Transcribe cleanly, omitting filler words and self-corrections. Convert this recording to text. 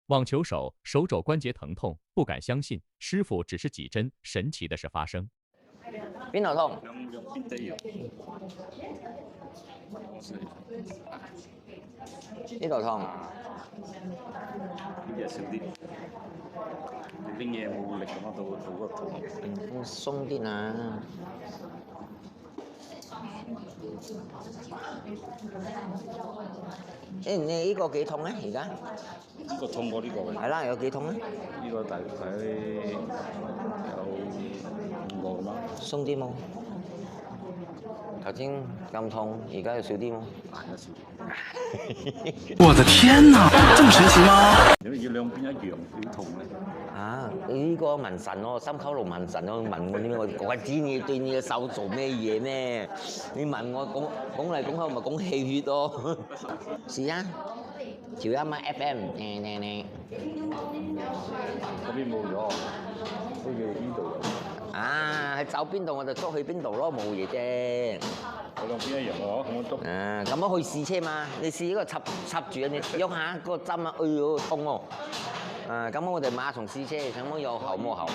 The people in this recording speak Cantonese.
網球手手肘關節疼痛，不敢相信師傅只是幾針，神奇的事發生。邊度痛？兩邊都有。呢度痛。呢隻少啲。你拎嘢冇力咁啊，到個痛。鬆啲啊！你呢個幾痛咧？而家？呢個痛過呢個嘅。係啦，有幾痛咧？呢個大概有5個咁啦。鬆啲冇？頭先咁痛，而家又少啲冇？係有少啲。我的天哪，這麼神奇嗎？如果要兩邊一樣幾痛咧？啊！你呢個紋神喎，心溝路紋神喎，紋我點解我知你對你嘅手做咩嘢咩？你問我講嚟講去咪講氣血咯。試啊！調一蚊 FM， 嗰邊冇咗，好似邊度有？啊！喺走邊度我就捉去邊度咯，冇嘢啫。我兩邊一樣喎，咁樣捉。咁樣去試車嘛？你試呢個插住啊！你喐下個針啊！哎呦痛喎！咁我哋馬上試車，咁樣有後冇後？